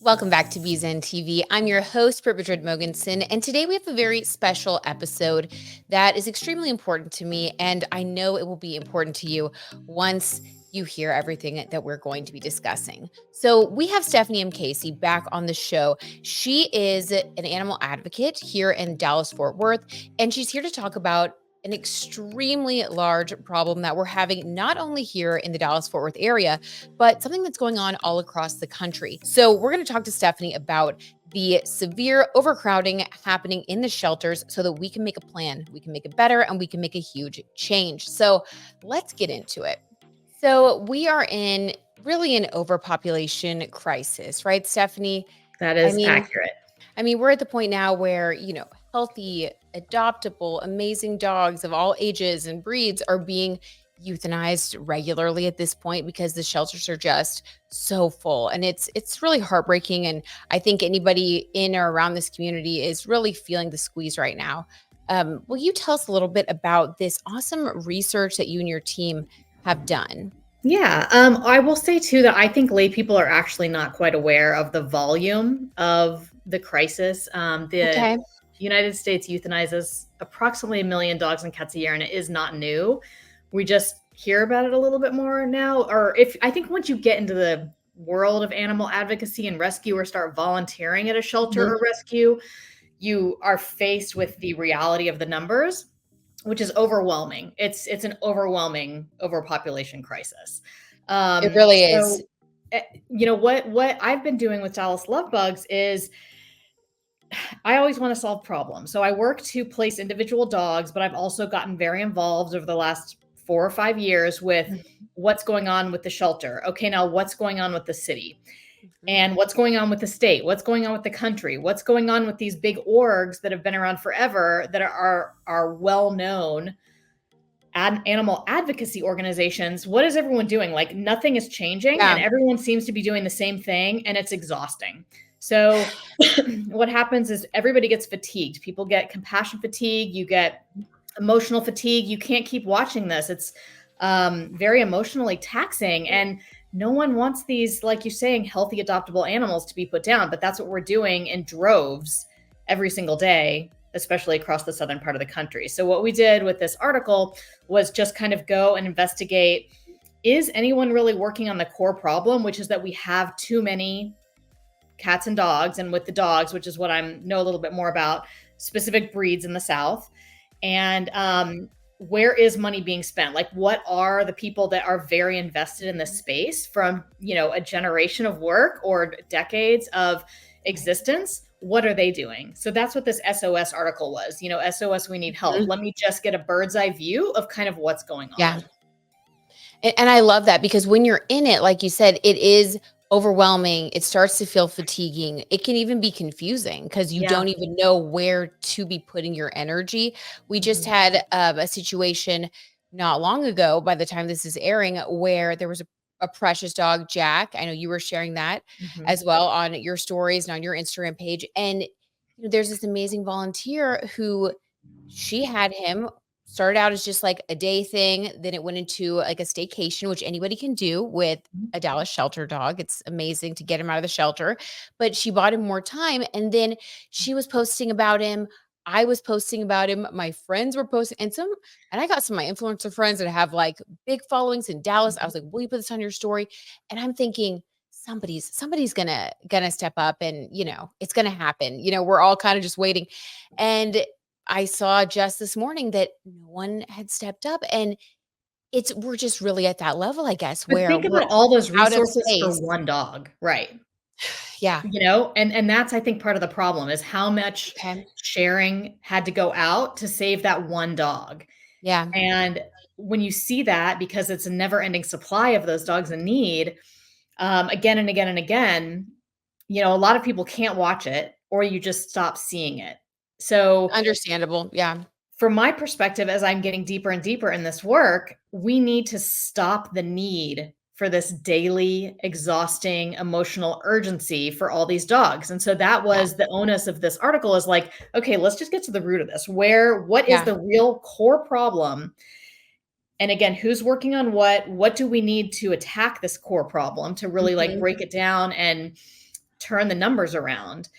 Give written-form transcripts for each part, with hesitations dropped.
Welcome back to BZN TV. I'm your host, Brit Mogensen, and today we have a very special episode that is extremely important to me, and I know it will be important to you once you hear everything that we're going to be discussing. So we have Stephanie M. Casey back on the show. She is an animal advocate here in Dallas-Fort Worth, and she's here to talk about an extremely large problem that we're having not only here in the Dallas-Fort Worth area, but something that's going on all across the country. So we're going to talk to Stephanie about the severe overcrowding happening in the shelters so that we can make a plan, we can make it better, and we can make a huge change. So let's get into it. So we are in really an overpopulation crisis, right, Stephanie? That is accurate. We're at the point now where, healthy, adoptable, amazing dogs of all ages and breeds are being euthanized regularly at this point because the shelters are just so full. And it's really heartbreaking. And I think anybody in or around this community is really feeling the squeeze right now. Will you tell us a little bit about this awesome research that you and your team have done? Yeah, I will say too that I think lay people are actually not quite aware of the volume of the crisis. The United States euthanizes approximately 1 million dogs and cats a year, and it is not new. We just hear about it a little bit more now. I think once you get into the world of animal advocacy and rescue or start volunteering at a shelter or rescue, you are faced with the reality of the numbers, which is overwhelming. It's an overwhelming overpopulation crisis. It really is. What I've been doing with Dallas Love Bugs is I always want to solve problems. So I work to place individual dogs, but I've also gotten very involved over the last 4 or 5 years with what's going on with the shelter. Okay, now what's going on with the city? And what's going on with the state? What's going on with the country? What's going on with these big orgs that have been around forever that are well-known animal advocacy organizations? What is everyone doing? Like nothing is changing and everyone seems to be doing the same thing, and it's exhausting. So what happens is everybody gets fatigued. People get compassion fatigue. You get emotional fatigue. You can't keep watching this. It's very emotionally taxing, and no one wants these, like you're saying, healthy adoptable animals to be put down, but that's what we're doing in droves every single day, especially across the southern part of the country. So what we did with this article was just kind of go and investigate, is anyone really working on the core problem, which is that we have too many cats and dogs, and with the dogs, which is what I know a little bit more about, specific breeds in the South. And where is money being spent? Like, what are the people that are very invested in this space from, a generation of work or decades of existence? What are they doing? So that's what this SOS article was. SOS, we need help. Let me just get a bird's eye view of kind of what's going on. Yeah. And I love that, because when you're in it, like you said, it is overwhelming. It starts to feel fatiguing. It can even be confusing because you don't even know where to be putting your energy. We just had a situation not long ago, by the time this is airing, where there was a precious dog, Jack. I know you were sharing that as well on your stories and on your Instagram page. And there's this amazing volunteer who, she had him, started out as just like a day thing. Then it went into like a staycation, which anybody can do with a Dallas shelter dog. It's amazing to get him out of the shelter, but she bought him more time. And then she was posting about him. I was posting about him. My friends were posting, and I got some of my influencer friends that have like big followings in Dallas. I was like, will you put this on your story? And I'm thinking, somebody's gonna step up, and it's gonna happen. We're all kind of just waiting. And I saw just this morning that no one had stepped up, and we're just really at that level, I guess, But where think we're about all those out of resources for space. one dog, right? Yeah. And that's, I think, part of the problem is how much sharing had to go out to save that one dog. Yeah. And when you see that, because it's a never ending supply of those dogs in need, again and again and again, a lot of people can't watch it, or you just stop seeing it. So Understandable. Yeah. from my perspective, as I'm getting deeper and deeper in this work, we need to stop the need for this daily, exhausting, emotional urgency for all these dogs. And so that was the onus of this article, is like, okay, let's just get to the root of this. What is the real core problem? And again, who's working on what do we need to attack this core problem to really like break it down and turn the numbers around. 'Cause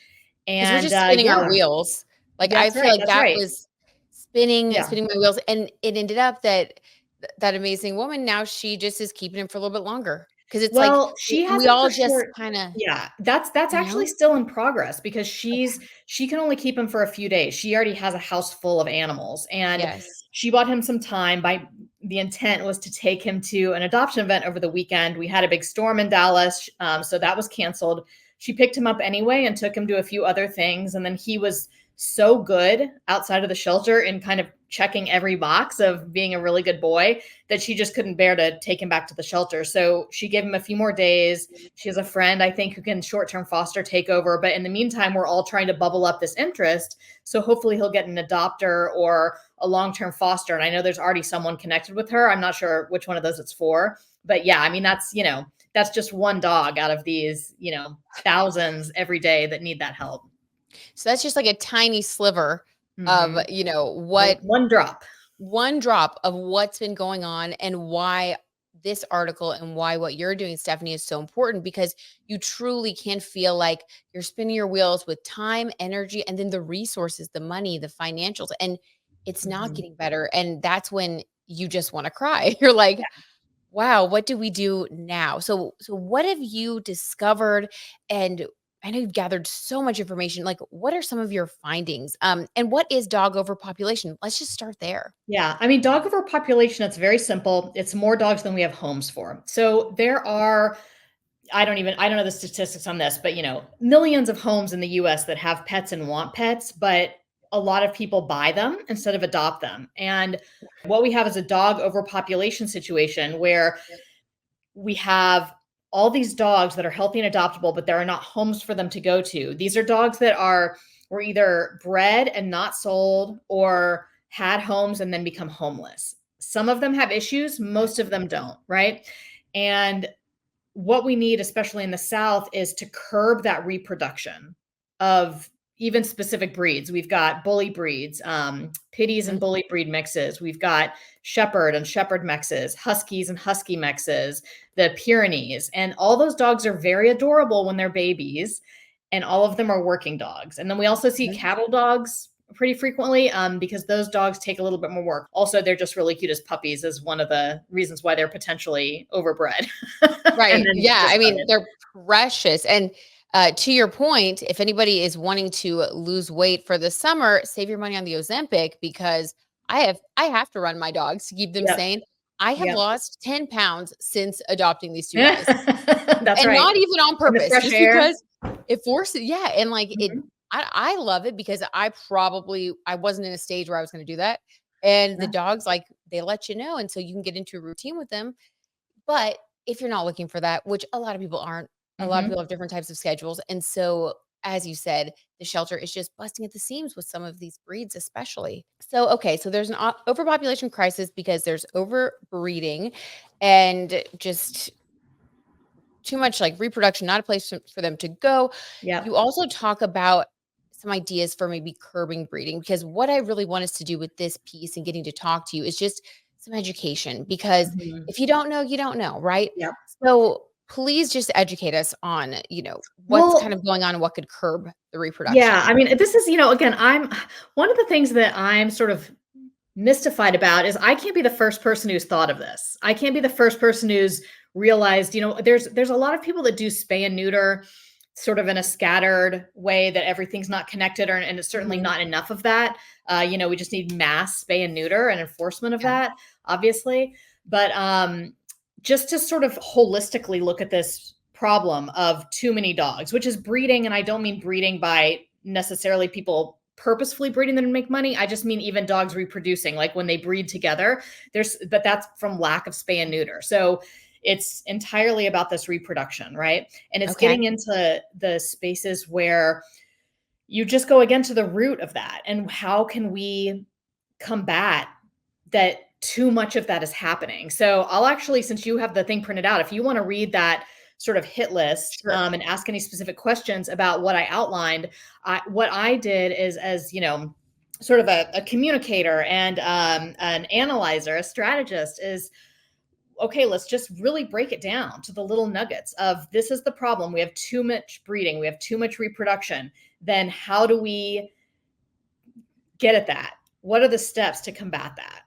we're And just spinning our yeah, wheels. Like, I that's feel right. like That's that right. was spinning Yeah. my wheels, and it ended up that that amazing woman, now she just is keeping him for a little bit longer. Because it's like, Well, she we has him all for just short. kinda, Yeah, that's you actually know? still in progress because Okay. she can only keep him for a few days. She already has a house full of animals, and Yes. she bought him some time. By the intent was to take him to an adoption event over the weekend. We had a big storm in Dallas, so that was canceled. She picked him up anyway and took him to a few other things, and then he was so good outside of the shelter in kind of checking every box of being a really good boy that she just couldn't bear to take him back to the shelter. So she gave him a few more days. She has a friend, I think, who can short-term foster take over. But in the meantime, we're all trying to bubble up this interest. So hopefully he'll get an adopter or a long-term foster. And I know there's already someone connected with her. I'm not sure which one of those it's for. But yeah, I mean, that's just one dog out of these, thousands every day that need that help. So that's just like a tiny sliver of, Mhm. what One drop. one drop of what's been going on and why this article and why what you're doing, Stephanie, is so important because you truly can feel like you're spinning your wheels with time, energy, and then the resources, the money, the financials, and it's not Mhm. getting better. And that's when you just want to cry. You're like, wow, what do we do now? So what have you discovered? And I know you've gathered so much information. Like, what are some of your findings? And what is dog overpopulation? Let's just start there. Yeah, I mean, dog overpopulation, it's very simple. It's more dogs than we have homes for. So there are, I don't know the statistics on this, but millions of homes in the US that have pets and want pets, but a lot of people buy them instead of adopt them. And what we have is a dog overpopulation situation where we have all these dogs that are healthy and adoptable, but there are not homes for them to go to. These are dogs that were either bred and not sold or had homes and then become homeless. Some of them have issues, most of them don't, right? And what we need, especially in the South, is to curb that reproduction of even specific breeds. We've got bully breeds, pitties and Mhm. bully breed mixes. We've got shepherd and shepherd mixes, huskies and husky mixes, the Pyrenees. And all those dogs are very adorable when they're babies. And all of them are working dogs. And then we also see Mhm. cattle dogs pretty frequently because those dogs take a little bit more work. Also, they're just really cute as puppies, is one of the reasons why they're potentially overbred and Right. then Yeah. I mean, discarded. they're precious. And to your point, if anybody is wanting to lose weight for the summer, save your money on the Ozempic because I have to run my dogs to keep them Yep. sane. I have Yep. lost 10 pounds since adopting these two guys. That's And right. not even on In the purpose, fresh just air. because it forces, yeah, and like it Mhm. I love it because I wasn't in a stage where I was gonna do that. And the Yeah. dogs, like, they let you know, and so you can get into a routine with them. But if you're not looking for that, which a lot of people aren't, a lot of Mhm. people have different types of schedules. And so, as you said, the shelter is just busting at the seams with some of these breeds, especially. So, okay, so there's an overpopulation crisis because there's overbreeding and just too much like reproduction, not a place for them to go. Yep. You also talk about some ideas for maybe curbing breeding because what I really want us to do with this piece and getting to talk to you is just some education because Mhm. if you don't know, you don't know, right? Yep. So please just educate us on, what's kind Well, of going on and what could curb the yeah, reproduction. I mean, this is, again, I'm one of the things that I'm sort of mystified about is I can't be the first person who's thought of this. I can't be the first person who's realized, there's a lot of people that do spay and neuter sort of in a scattered way that everything's not connected and it's certainly Mhm. not enough of that. We just need mass spay and neuter and enforcement of Yeah. that, obviously. But just to sort of holistically look at this problem of too many dogs, which is breeding, and I don't mean breeding by necessarily people purposefully breeding them to make money. I just mean even dogs reproducing, like when they breed together. But that's from lack of spay and neuter. So it's entirely about this reproduction, right? And it's Okay. getting into the spaces where you just go again to the root of that. And how can we combat that too much of that is happening? So I'll actually, since you have the thing printed out, if you want to read that sort of hit list Sure. and ask any specific questions about what I outlined, what I did is, as sort of a communicator and an analyzer, a strategist, is okay, let's just really break it down to the little nuggets of this is the problem. We have too much breeding. We have too much reproduction. Then how do we get at that? What are the steps to combat that?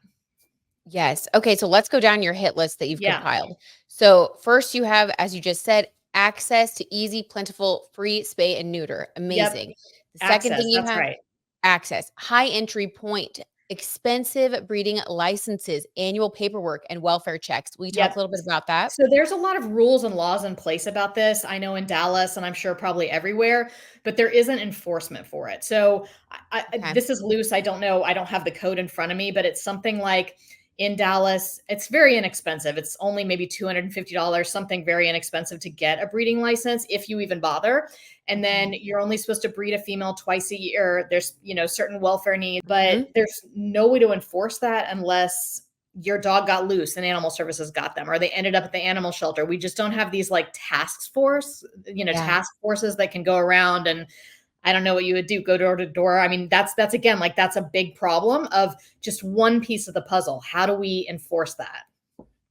Yes. Okay, so let's go down your hit list that you've Yeah. compiled. So first you have, as you just said, access to easy, plentiful, free spay and neuter. Yep. Amazing. The second Access. thing you That's have, right. access, high entry point, expensive breeding licenses, annual paperwork, and welfare checks. Will you talk a Yep. little bit about that? So there's a lot of rules and laws in place about this. I know in Dallas, and I'm sure probably everywhere, but there isn't enforcement for it. So Okay. this is loose. I don't know. I don't have the code in front of me, but it's something like in Dallas, it's very inexpensive. It's only maybe $250, something very inexpensive to get a breeding license if you even bother. And Okay. then you're only supposed to breed a female twice a year. There's, certain welfare needs, but Mhm. there's no way to enforce that unless your dog got loose and animal services got them, or they ended up at the animal shelter. We just don't have these like Yeah. task forces that can go around and I don't know what you would do, go door to door. I mean, that's again, like that's a big problem of just one piece of the puzzle. How do we enforce that?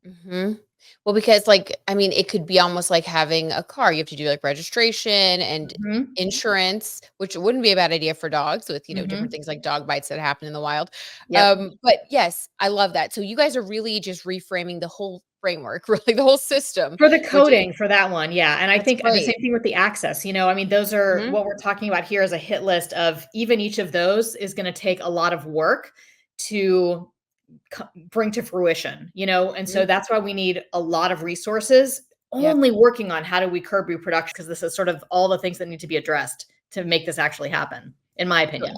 Mhm. Well, because, like, I mean, it could be almost like having a car. You have to do, like, registration and Mhm. insurance, which wouldn't be a bad idea for dogs with, different Mhm. things like dog bites that happen in the wild. Yep. But yes, I love that. So you guys are really just reframing the whole framework, really the whole system, For the which is coding for that one, yeah, and I that's think the same great. thing with the access, I mean, those are Mhm. what we're talking about here is a hit list of even each of those is gonna take a lot of work to bring to fruition, and so Mhm. that's why we need a lot of resources Yep. only working on how do we curb reproduction because this is sort of all the things that need to be addressed to make this actually happen, in my So opinion.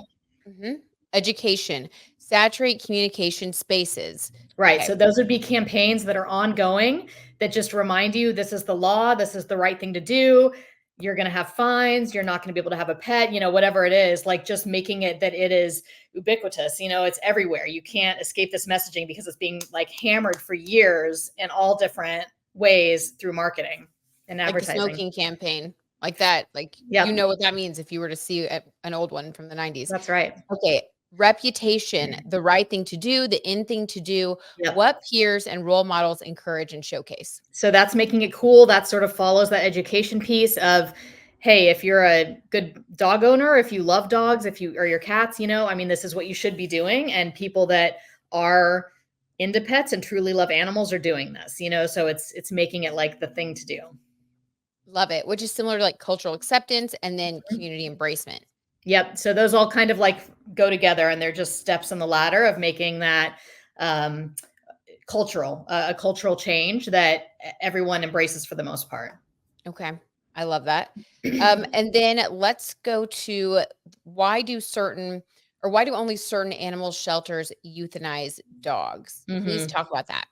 mhm. Education, saturate communication spaces. Right. Okay. So those would be campaigns that are ongoing that just remind you this is the law, this is the right thing to do. You're going to have fines, you're not going to be able to have a pet, whatever it is, like just making it that it is ubiquitous, it's everywhere. You can't escape this messaging because it's being like hammered for years in all different ways through marketing and Like the advertising. smoking campaign, like that, like, you Yep, know what that means if you were to see an old one from the '90s. that's right. Okay, reputation, the right thing to do, the in thing to do, Yep. what peers and role models encourage and showcase. So that's making it cool. That sort of follows that education piece of, hey, if you're a good dog owner, if you love dogs, if you or your cats, I mean, this is what you should be doing. And people that are into pets and truly love animals are doing this, so it's making it like the thing to do. Love it, which is similar to, like, cultural acceptance and then Mhm. community embracement. Yep. So those all kind of like go together and they're just steps on the ladder of making that um a cultural change that everyone embraces for the most part. Okay, I love that. And then let's go to why do certain or why do only certain animal shelters euthanize dogs? Please Mhm. talk about that.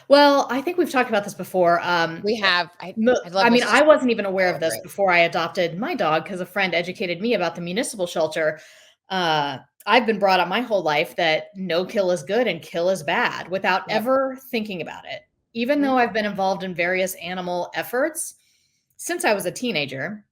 Well, I think we've talked about this before. We have I'd love I mean, us I just wasn't even aware go of over this it. before I adopted my dog because a friend educated me about the municipal shelter. Uh, I've been brought up my whole life that no kill is good and kill is bad without Yep. ever thinking about it. Even Mhm. though I've been involved in various animal efforts since I was a teenager,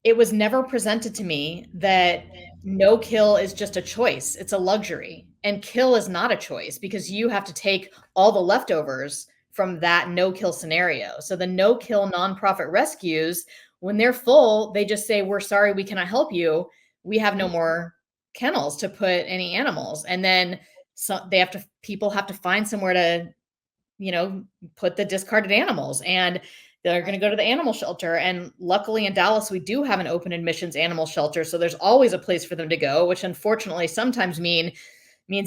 it was never presented to me that no kill is just a choice. It's a luxury. And kill is not a choice because you have to take all the leftovers from that no kill scenario. So the no kill nonprofit rescues, when they're full, they just say, "We're sorry, we cannot help you. We have no Mhm. more kennels to put any animals." And then people have to find somewhere to you know, put the discarded animals and they're going to Right. go to the animal shelter. And luckily in Dallas, we do have an open admissions animal shelter. So there's always a place for them to go, which unfortunately sometimes means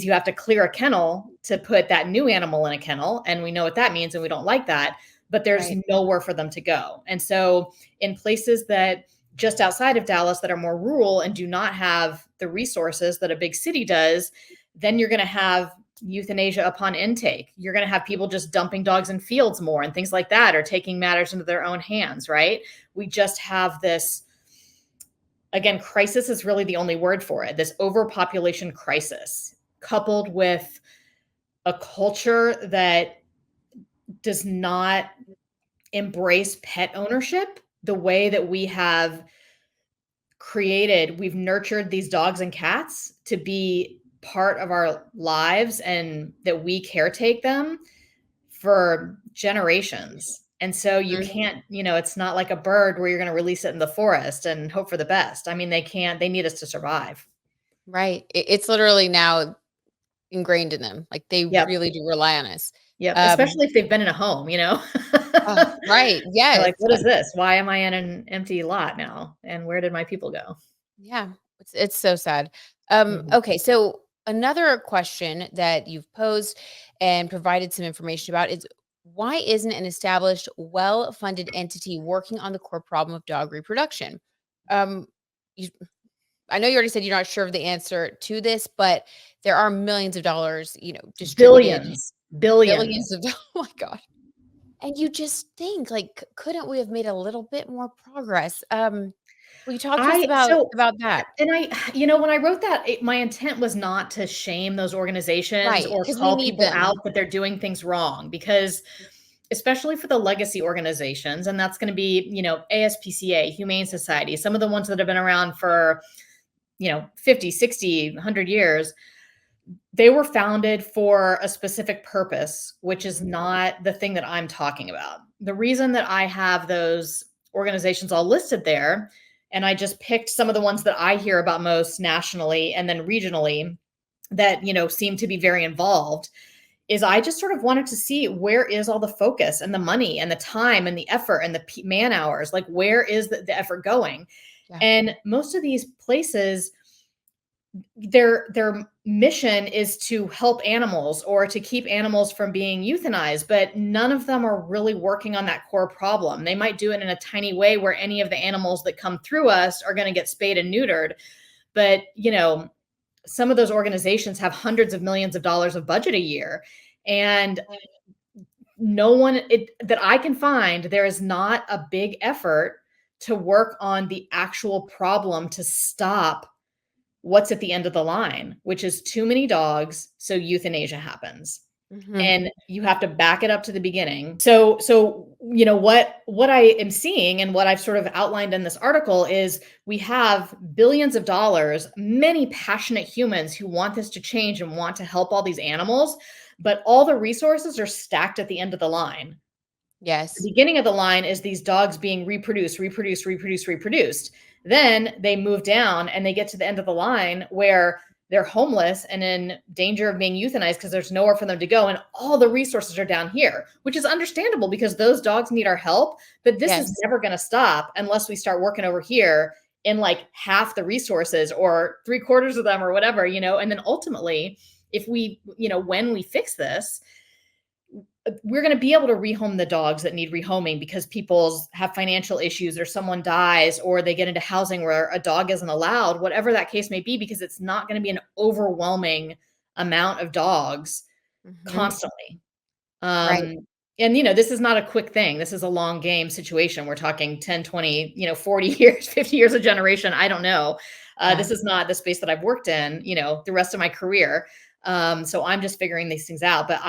you have to clear a kennel to put that new animal in a kennel. And we know what that means and we don't like that, but there's Right. nowhere for them to go. And so in places that just outside of Dallas that are more rural and do not have the resources that a big city does, then you're going to have euthanasia upon intake. You're going to have people just dumping dogs in fields more and things like that, or taking matters into their own hands, right? We just have this, again, crisis is really the only word for it, this overpopulation crisis, coupled with a culture that does not embrace pet ownership the way that we've nurtured these dogs and cats to be part of our lives and that we caretake them for generations. And so you Mhm. can't, it's not like a bird where you're going to release it in the forest and hope for the best. I mean, they need us to survive. Right. It's literally now ingrained in them. Like, they Yep. really do rely on us. Yep. Um, Especially if they've been in a home. oh, right. They're Yes. like, what is this? Why am I in an empty lot now? And where did my people go? Yeah. It's so sad. Mhm. Okay. So another question that you've posed and provided some information about is, why isn't an established, well-funded entity working on the core problem of dog reproduction? Um, you, I know you already said you're not sure of the answer to this, but there are millions of dollars, distributed, Billions, billions billions. of oh my god. And you just think, like, couldn't we have made a little bit more progress? Will you talk to us I about so that? and I when I wrote that, my intent was not to shame those organizations Right, or because we call need people out them. that they're doing things wrong, because especially for the legacy organizations, and that's going to be, ASPCA, Humane Society, some of the ones that have been around for, 50, 60, 100 years. They were founded for a specific purpose, which is not the thing that I'm talking about. The reason that I have those organizations all listed there, and I just picked some of the ones that I hear about most nationally and then regionally that, seem to be very involved, is I just sort of wanted to see, where is all the focus and the money and the time and the effort and the man hours? Like, where is the effort going? Yeah. And most of these places, their mission is to help animals or to keep animals from being euthanized, but none of them are really working on that core problem. They might do it in a tiny way where any of the animals that come through us are going to get spayed and neutered, but some of those organizations have hundreds of millions of dollars of budget a year, and no one that I can find, there is not a big effort to work on the actual problem to stop what's at the end of the line, which is too many dogs, so euthanasia happens. Mhm. And you have to back it up to the beginning. So what I am seeing and what I've sort of outlined in this article is, we have billions of dollars, many passionate humans who want this to change and want to help all these animals, but all the resources are stacked at the end of the line. The Yes. beginning of the line is these dogs being reproduced. Then they move down and they get to the end of the line where they're homeless and in danger of being euthanized because there's nowhere for them to go. And all the resources are down here, which is understandable because those dogs need our help. But this is Yes. never going to stop unless we start working over here in like half the resources or three-quarters of them or whatever, and then ultimately, if we, when we fix this, we're going to be able to rehome the dogs that need rehoming because people have financial issues or someone dies or they get into housing where a dog isn't allowed, whatever that case may be, because it's not going to be an overwhelming amount of dogs Mhm. constantly. Right. Um, and, this is not a quick thing. This is a long game situation. We're talking 10, 20, 40 years, 50 years of generation. I don't know. Yeah. This is not the space that I've worked in, the rest of my career. So I'm just figuring these things out. But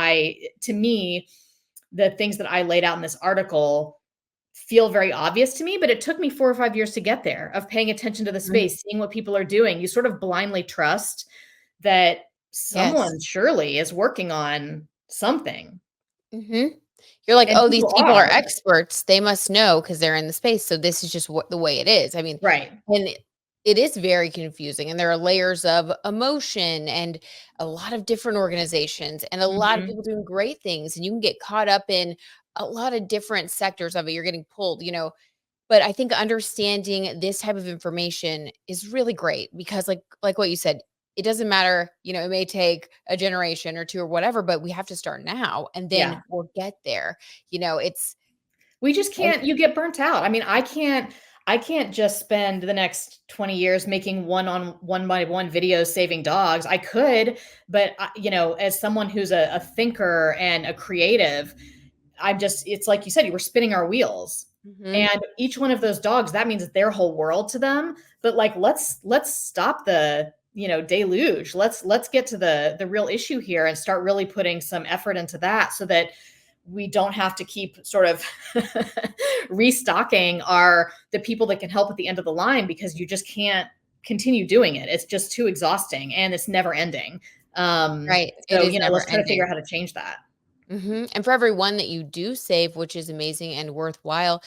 to me, the things that I laid out in this article feel very obvious to me, but it took me 4 or 5 years to get there, of paying attention to the Mhm. space, seeing what people are doing. You sort of blindly trust that Yes. someone surely is working on something, Mhm. You're like, and "Oh, these people people are are. experts. They must know because 'cause they're in the space, so this is just what the way it is." I mean, Right. and it is very confusing, and there are layers of emotion and a lot of different organizations and a lot of Mhm. people doing great things, and you can get caught up in a lot of different sectors of it. You're getting pulled, but I think understanding this type of information is really great because, like what you said, it doesn't matter, it may take a generation or 2 or whatever, but we have to start now and then Yeah. we'll get there. It's We just and can't, you get burnt out. I mean, I can't just spend the next 20 years making one by one videos saving dogs. I could, but as someone who's a thinker and a creative, it's like you said, you were spinning our wheels. Mhm. And each one of those dogs, that means their whole world to them. But like, let's stop the, deluge. Let's get to the real issue here and start really putting some effort into that so that we don't have to keep sort of restocking the people that can help at the end of the line, because you just can't continue doing it. It's just too exhausting and it's never ending. Right. It So, is never let's try to figure out ending. how to change that. And for every one that you do save, which is amazing and worthwhile,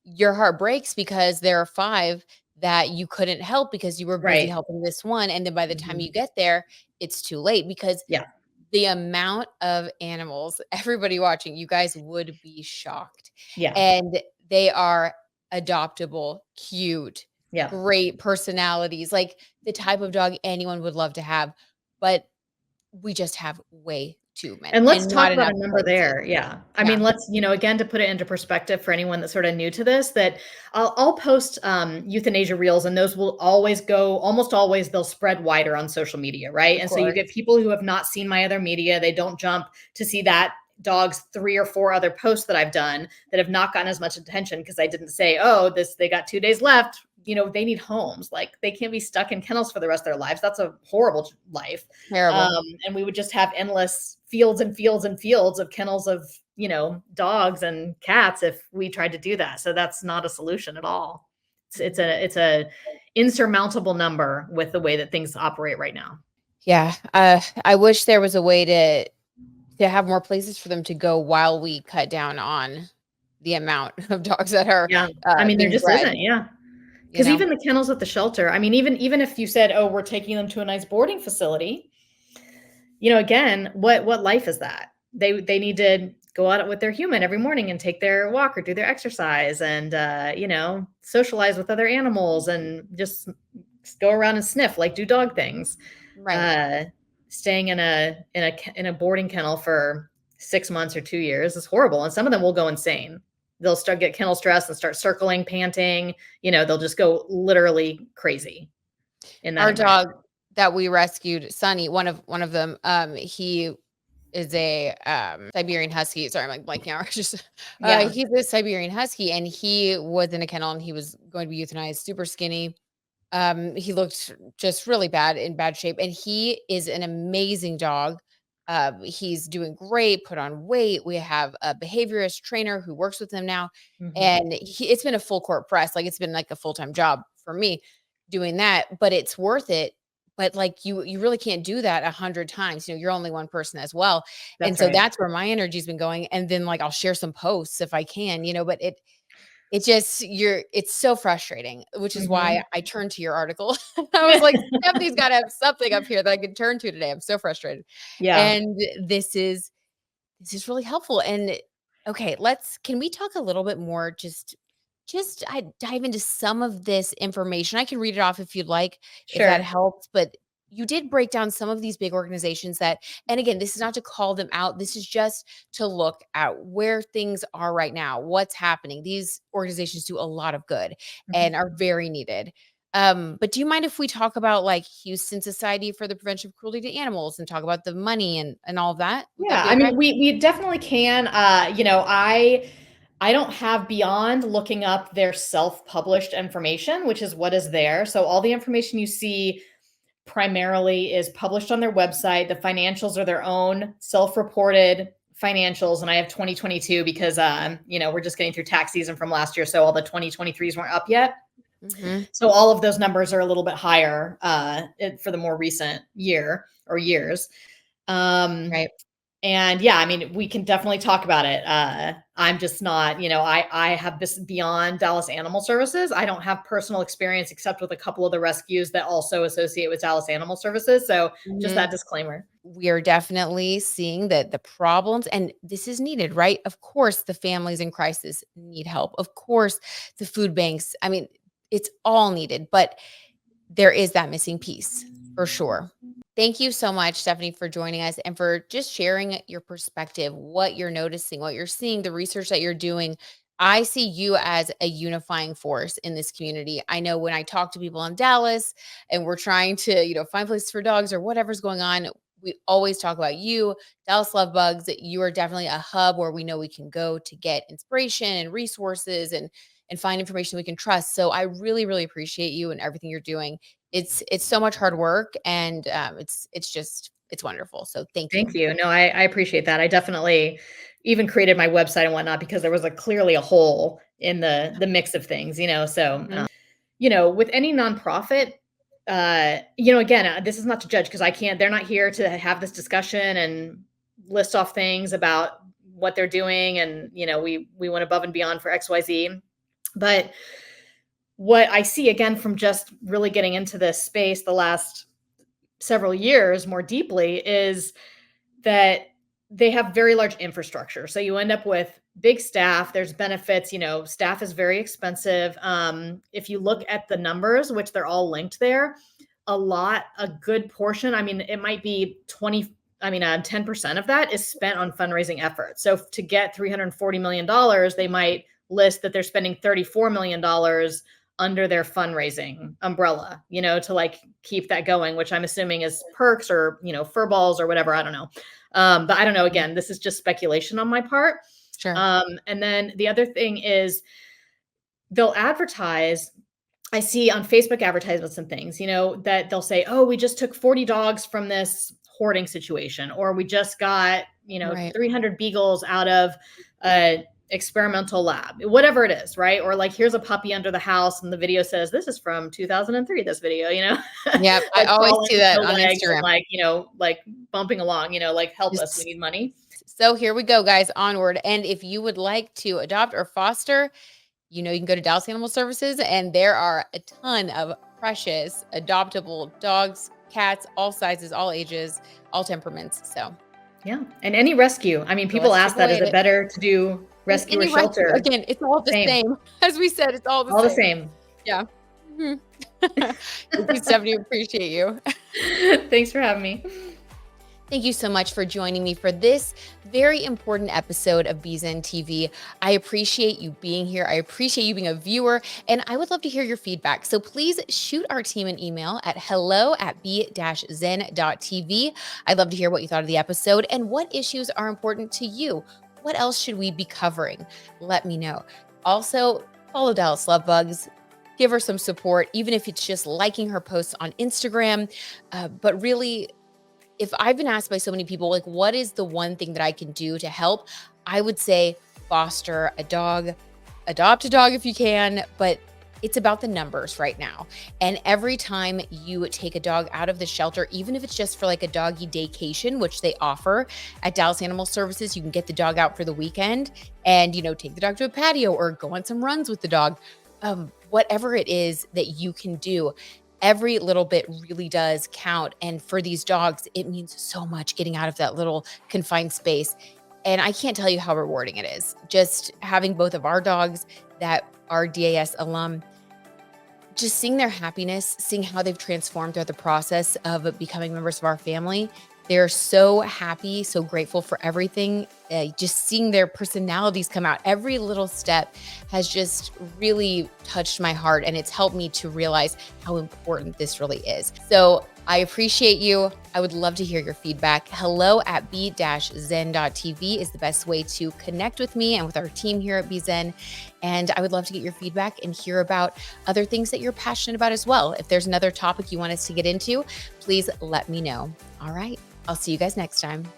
your heart breaks because there are 5 that you couldn't help because you were busy Right. helping this one, and then by the time Mhm. you get there, it's too late because Yeah. the amount of animals, everybody watching, you guys would be shocked, Yeah. and they are adoptable, cute, Yeah. great personalities, like the type of dog anyone would love to have, but we just have way too And many let's and not talk about enough a number places. there. Yeah. I Yeah, mean, let's, again, to put it into perspective for anyone that's sort of new to this, that I'll post euthanasia reels, and those will always go, almost always, they'll spread wider on social media. Right. of And so you course. get people who have not seen my other media. They don't jump to see that dog's 3 or 4 other posts that I've done that have not gotten as much attention because I didn't say, oh, they got 2 days left. They need homes. Like, they can't be stuck in kennels for the rest of their lives. That's a horrible life. Terrible. And we would just have endless fields and fields and fields of kennels of, dogs and cats if we tried to do that. So that's not a solution at all. It's a insurmountable number with the way that things operate right now. Yeah, I wish there was a way to have more places for them to go while we cut down on the amount of dogs that are, Yeah. I mean, there being just bred, isn't. Yeah. you Because know? even the kennels at the shelter, I mean, even if you said, oh, we're taking them to a nice boarding facility, again, what life is that? They need to go out with their human every morning and take their walk or do their exercise and socialize with other animals and just go around and sniff, like do dog things. Right. Uh, Staying in a boarding kennel for 6 months or 2 years is horrible, and some of them will go insane. They'll start get kennel stress and start circling, panting. They'll just go literally crazy in that Our environment. dog that we rescued, Sunny, one of them, he is a, Siberian Husky. Sorry, I'm, like, blanking out. Just, Yeah. he's a Siberian Husky, and he was in a kennel, and he was going to be euthanized, super skinny. He looked just really bad, in bad shape, and he is an amazing dog. He's doing great, put on weight. We have a behaviorist trainer who works with him now, Mhm. and it's been a full court press. Like, it's been like a full-time job for me doing that, but it's worth it. But like, you really can't do that 100 times. You're only one person as well. And That's so right. that's where my energy's been going. And then, like, I'll share some posts if I can, but it just it's so frustrating, which is why Mhm. I turned to your article. I was like, "Stephanie's gotta have something up here that I can turn to today." I'm so frustrated. Yeah. And this is really helpful. And okay, can we talk a little bit more, just I dive into some of this information. I can read it off if you'd like, if that Sure. helps, but you did break down some of these big organizations that, and again, this is not to call them out. This is just to look at where things are right now, what's happening. These organizations do a lot of good and Mhm. are very needed. But do you mind if we talk about, like, Houston Society for the Prevention of Cruelty to Animals and talk about the money and all of that? Would that Yeah, be I okay? mean, we definitely can. I don't have beyond looking up their self-published information, which is what is there. So all the information you see primarily is published on their website. The financials are their own self-reported financials, and I have 2022 because we're just getting through tax season from last year, so all the 2023s weren't up yet. Mhm. So all of those numbers are a little bit higher for the more recent year or years. Um, Right. and yeah, I mean, we can definitely talk about it. I'm just not, I have this beyond Dallas Animal Services. I don't have personal experience except with a couple of the rescues that also associate with Dallas Animal Services. So just Mhm. that disclaimer. We are definitely seeing that the problems, and this is needed, right? Of course, the families in crisis need help. Of course, the food banks. I mean, it's all needed, but there is that missing piece for sure. Thank you so much, Stephanie, for joining us and for just sharing your perspective, what you're noticing, what you're seeing, the research that you're doing. I see you as a unifying force in this community. I know when I talk to people in Dallas and we're trying to, find places for dogs or whatever's going on, we always talk about you, Dallas Love Bugs. You are definitely a hub where we know we can go to get inspiration and resources and find information we can trust. So I really, really appreciate you and everything you're doing. It's so much hard work, and it's wonderful. So thank Thank you. you. No, I appreciate that. I definitely even created my website and whatnot because there was clearly a hole in the mix of things, so Mhm. with any nonprofit, again, this is not to judge because I can't, they're not here to have this discussion and list off things about, what they're doing. And, we went above and beyond for XYZ. But what I see again from just really getting into this space the last several years more deeply is that they have very large infrastructure. So you end up with big staff, there's benefits, staff is very expensive. If you look at the numbers, which they're all linked there, a good portion, it might be 10% of that is spent on fundraising efforts. So to get $340 million, they might list that they're spending $34 million under their fundraising umbrella, to like keep that going, which I'm assuming is perks or, fur balls or whatever. I don't know. But I don't know. Again, this is just speculation on my part. Sure. And then the other thing is they'll advertise. I see on Facebook advertisements and things, that they'll say, oh, we just took 40 dogs from this hoarding situation, or we just got, Right. 300 beagles out of a experimental lab, whatever it is, right? Or like, here's a puppy under the house, and the video says this is from 2003. This video, Yeah, I always see that on Instagram, like bumping along, like help us, we need money. So here we go, guys, onward. And if you would like to adopt or foster, you can go to Dallas Animal Services, and there are a ton of precious adoptable dogs, cats, all sizes, all ages, all temperaments. So yeah, and any rescue. People ask that, is it better to do rescue or shelter? Again, it's all the same. As we said, it's all the same. Yeah. Thank you, Stephanie. Appreciate you. Thanks for having me. Thank you so much for joining me for this very important episode of BZen TV. I appreciate you being here. I appreciate you being a viewer, and I would love to hear your feedback. So please shoot our team an email at hello@b-zen.tv. I'd love to hear what you thought of the episode and what issues are important to you. What else should we be covering? Let me know. Also, follow Dallas Lovebugs. Give her some support, even if it's just liking her posts on Instagram. But really, if I've been asked by so many people, like, what is the one thing that I can do to help? I would say foster a dog, adopt a dog if you can, but it's about the numbers right now. And every time you take a dog out of the shelter, even if it's just for like a doggy daycation, which they offer at Dallas Animal Services, you can get the dog out for the weekend and, take the dog to a patio or go on some runs with the dog. Whatever it is that you can do, every little bit really does count. And for these dogs, it means so much getting out of that little confined space. And I can't tell you how rewarding it is. Just having both of our dogs that are DAS alum, just seeing their happiness, seeing how they've transformed throughout the process of becoming members of our family. They're so happy, so grateful for everything. Just seeing their personalities come out. Every little step has just really touched my heart, and it's helped me to realize how important this really is. So I appreciate you. I would love to hear your feedback. hello@b-zen.tv is the best way to connect with me and with our team here at BZen. And I would love to get your feedback and hear about other things that you're passionate about as well. If there's another topic you want us to get into, please let me know. All right. I'll see you guys next time.